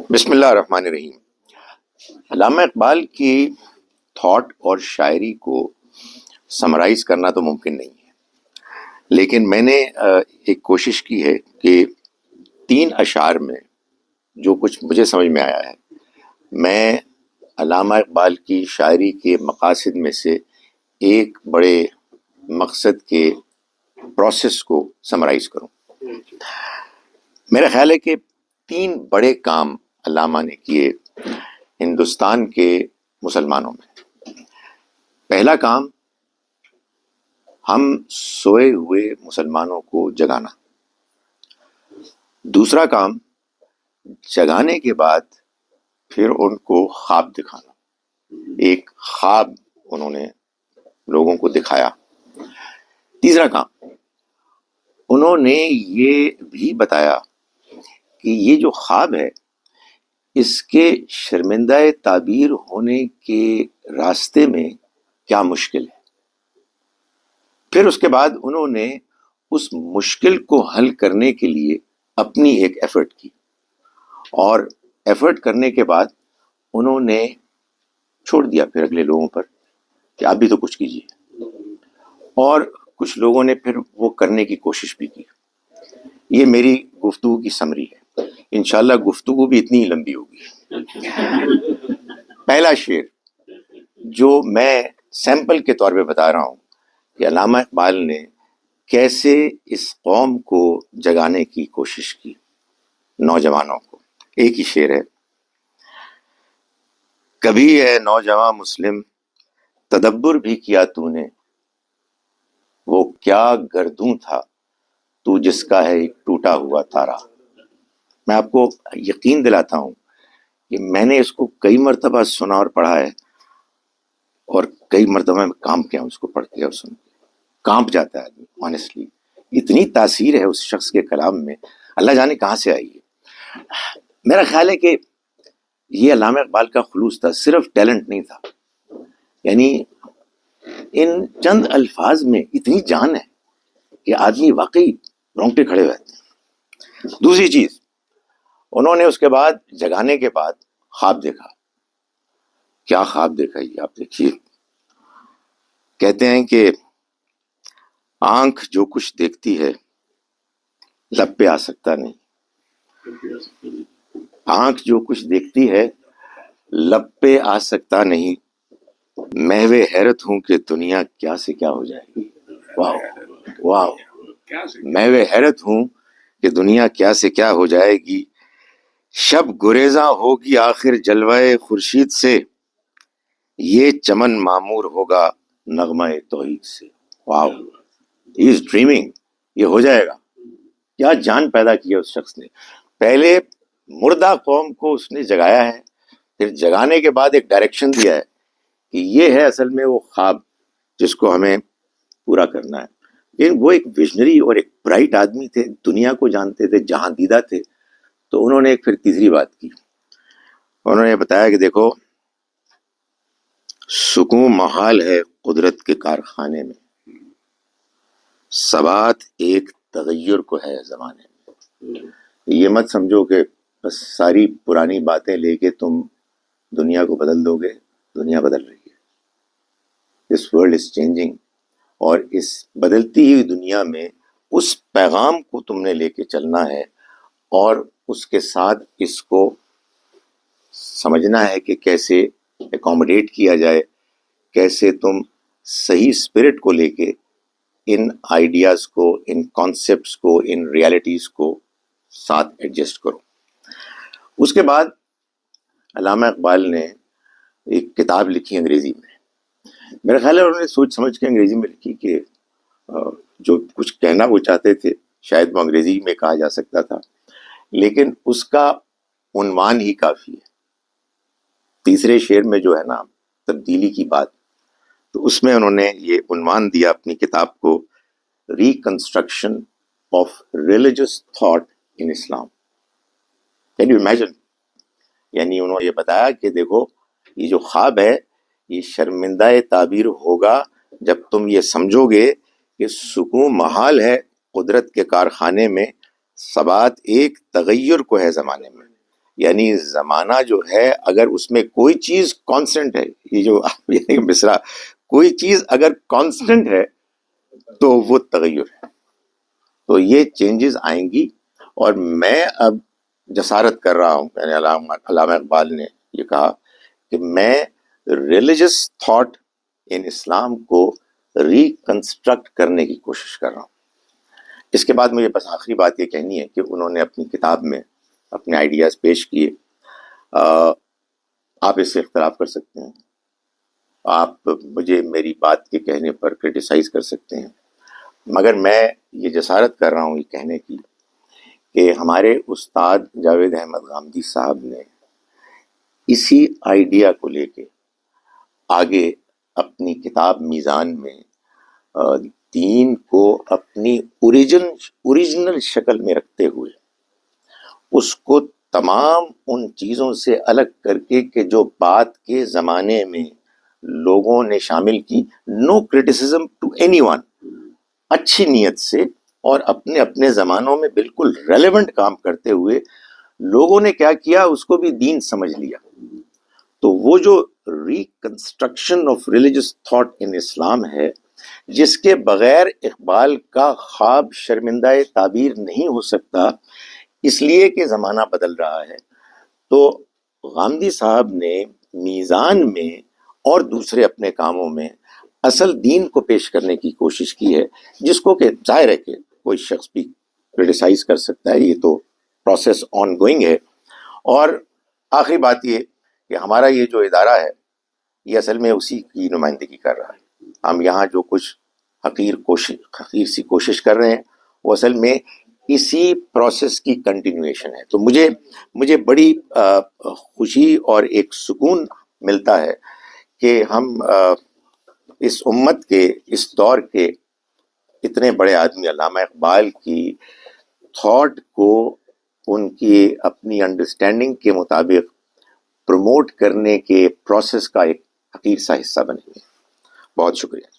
بسم اللہ الرحمن الرحیم۔ علامہ اقبال کی تھاٹ اور شاعری کو سمرائز کرنا تو ممکن نہیں ہے، لیکن میں نے ایک کوشش کی ہے کہ 3 اشعار میں جو کچھ مجھے سمجھ میں آیا ہے، میں علامہ اقبال کی شاعری کے مقاصد میں سے ایک بڑے مقصد کے پروسیس کو سمرائز کروں۔ میرا خیال ہے کہ 3 بڑے کام علامہ نے کیے ہندوستان کے مسلمانوں میں۔ پہلا کام، ہم سوئے ہوئے مسلمانوں کو جگانا۔ دوسرا کام، جگانے کے بعد پھر ان کو خواب دکھانا۔ ایک خواب انہوں نے لوگوں کو دکھایا۔ تیسرا کام، انہوں نے یہ بھی بتایا کہ یہ جو خواب ہے اس کے شرمندہ تعبیر ہونے کے راستے میں کیا مشکل ہے۔ پھر اس کے بعد انہوں نے اس مشکل کو حل کرنے کے لیے اپنی ایک ایفرٹ کی، اور ایفرٹ کرنے کے بعد انہوں نے چھوڑ دیا پھر اگلے لوگوں پر کہ آپ بھی تو کچھ کیجیے، اور کچھ لوگوں نے پھر وہ کرنے کی کوشش بھی کی۔ یہ میری گفتگو کی سمری ہے، انشاءاللہ گفتگو بھی اتنی ہی لمبی ہوگی۔ پہلا شعر جو میں سیمپل کے طور پہ بتا رہا ہوں کہ علامہ اقبال نے کیسے اس قوم کو جگانے کی کوشش کی، نوجوانوں کو۔ ایک ہی شعر ہے: کبھی ہے نوجواں مسلم تدبر بھی کیا تو نے، وہ کیا گردوں تھا تو جس کا ہے ایک ٹوٹا ہوا تارا۔ میں آپ کو یقین دلاتا ہوں کہ میں نے اس کو کئی مرتبہ سنا اور پڑھا ہے، اور کئی مرتبہ میں کام کیا اس کو پڑھ کے اور سن کے کانپ جاتا ہے آدمی۔ آنیسٹلی اتنی تاثیر ہے اس شخص کے کلام میں، اللہ جانے کہاں سے آئی ہے۔ میرا خیال ہے کہ یہ علامہ اقبال کا خلوص تھا، صرف ٹیلنٹ نہیں تھا۔ یعنی ان چند الفاظ میں اتنی جان ہے کہ آدمی واقعی رونگٹے کھڑے ہوئے ہیں۔ دوسری چیز، انہوں نے اس کے بعد جگانے کے بعد خواب دیکھا۔ کیا خواب دیکھا یہ آپ دیکھیے۔ کہتے ہیں کہ آنکھ جو کچھ دیکھتی ہے لب پہ آ سکتا نہیں، آنکھ جو کچھ دیکھتی ہے لب پہ آ سکتا نہیں، محو حیرت ہوں کہ دنیا کیا سے کیا ہو جائے گی۔ واو واو، محو حیرت ہوں کہ دنیا کیا سے کیا ہو جائے گی، شب گریزاں ہوگی آخر جلوہ خورشید سے، یہ چمن معمور ہوگا نغمہ توحید سے۔ واو، ہی از ڈریمنگ، یہ ہو جائے گا۔ کیا جان پیدا کی ہے اس شخص نے۔ پہلے مردہ قوم کو اس نے جگایا ہے، پھر جگانے کے بعد ایک ڈائریکشن دیا ہے کہ یہ ہے اصل میں وہ خواب جس کو ہمیں پورا کرنا ہے۔ لیکن وہ ایک ویژنری اور ایک برائٹ آدمی تھے، دنیا کو جانتے تھے، جہاں دیدہ تھے۔ تو انہوں نے ایک پھر تیسری بات کی، انہوں نے بتایا کہ دیکھو، سکون محال ہے قدرت کے کارخانے میں، ثبات ایک تغیر کو ہے زمانے میں۔ یہ مت سمجھو کہ بس ساری پرانی باتیں لے کے تم دنیا کو بدل دو گے، دنیا بدل رہی ہے۔ دس ورلڈ از چینجنگ، اور اس بدلتی ہوئی دنیا میں اس پیغام کو تم نے لے کے چلنا ہے، اور اس کے ساتھ اس کو سمجھنا ہے کہ کیسے اکوموڈیٹ کیا جائے، کیسے تم صحیح اسپرٹ کو لے کے ان آئیڈیاز کو، ان کانسیپٹس کو، ان ریالٹیز کو ساتھ ایڈجسٹ کرو۔ اس کے بعد علامہ اقبال نے ایک کتاب لکھی انگریزی میں۔ میرا خیال ہے انہوں نے سوچ سمجھ کے انگریزی میں لکھی کہ جو کچھ کہنا وہ چاہتے تھے شاید وہ انگریزی میں کہا جا سکتا تھا، لیکن اس کا عنوان ہی کافی ہے۔ تیسرے شعر میں جو ہے نا تبدیلی کی بات، تو اس میں انہوں نے یہ عنوان دیا اپنی کتاب کو، reconstruction of religious thought in Islam. Can you imagine? یعنی انہوں نے یہ بتایا کہ دیکھو، یہ جو خواب ہے یہ شرمندہ تعبیر ہوگا جب تم یہ سمجھو گے کہ سکون محال ہے قدرت کے کارخانے میں، ثبات ایک تغیر کو ہے زمانے میں۔ یعنی زمانہ جو ہے اگر اس میں کوئی چیز کانسٹنٹ ہے، یہ جو یعنی مصرع، کوئی چیز اگر کانسٹنٹ ہے تو وہ تغیر ہے، تو یہ چینجز آئیں گی. اور میں اب جسارت کر رہا ہوں، یعنی علامہ اقبال نے یہ کہا کہ میں ریلیجس تھاٹ ان اسلام کو ریکنسٹرکٹ کرنے کی کوشش کر رہا ہوں. اس کے بعد مجھے بس آخری بات یہ کہنی ہے کہ انہوں نے اپنی کتاب میں اپنے آئیڈیاز پیش کیے. آپ اس سے اختلاف کر سکتے ہیں، آپ مجھے میری بات کے کہنے پر کرٹیسائز کر سکتے ہیں، مگر میں یہ جسارت کر رہا ہوں یہ کہنے کی کہ ہمارے استاد جاوید احمد غامدی صاحب نے اسی آئیڈیا کو لے کے آگے اپنی کتاب میزان میں دین کو اپنی اوریجنل شکل میں رکھتے ہوئے اس کو تمام ان چیزوں سے الگ کر کے کہ جو بات کے زمانے میں لوگوں نے شامل کی، نو کرٹیسزم ٹو اینی ون، اچھی نیت سے اور اپنے اپنے زمانوں میں بالکل ریلیونٹ کام کرتے ہوئے لوگوں نے کیا کیا، اس کو بھی دین سمجھ لیا. تو وہ جو reconstruction of religious thought in Islam ہے، جس کے بغیر اقبال کا خواب شرمندہ تعبیر نہیں ہو سکتا، اس لیے کہ زمانہ بدل رہا ہے، تو غامدی صاحب نے میزان میں اور دوسرے اپنے کاموں میں اصل دین کو پیش کرنے کی کوشش کی ہے، جس کو کہ ظاہر ہے کہ کوئی شخص بھی کرٹیسائز کر سکتا ہے، یہ تو پروسیس آن گوئنگ ہے. اور آخری بات یہ کہ ہمارا یہ جو ادارہ ہے یہ اصل میں اسی کی نمائندگی کر رہا ہے. ہم یہاں جو کچھ حقیر سی کوشش کر رہے ہیں وہ اصل میں اسی پروسیس کی کنٹینیویشن ہے. تو مجھے بڑی خوشی اور ایک سکون ملتا ہے کہ ہم اس امت کے، اس دور کے اتنے بڑے آدمی علامہ اقبال کی تھاٹ کو ان کی اپنی انڈرسٹینڈنگ کے مطابق پروموٹ کرنے کے پروسیس کا ایک حقیر سا حصہ بنے ہوئے. بہت شکریہ.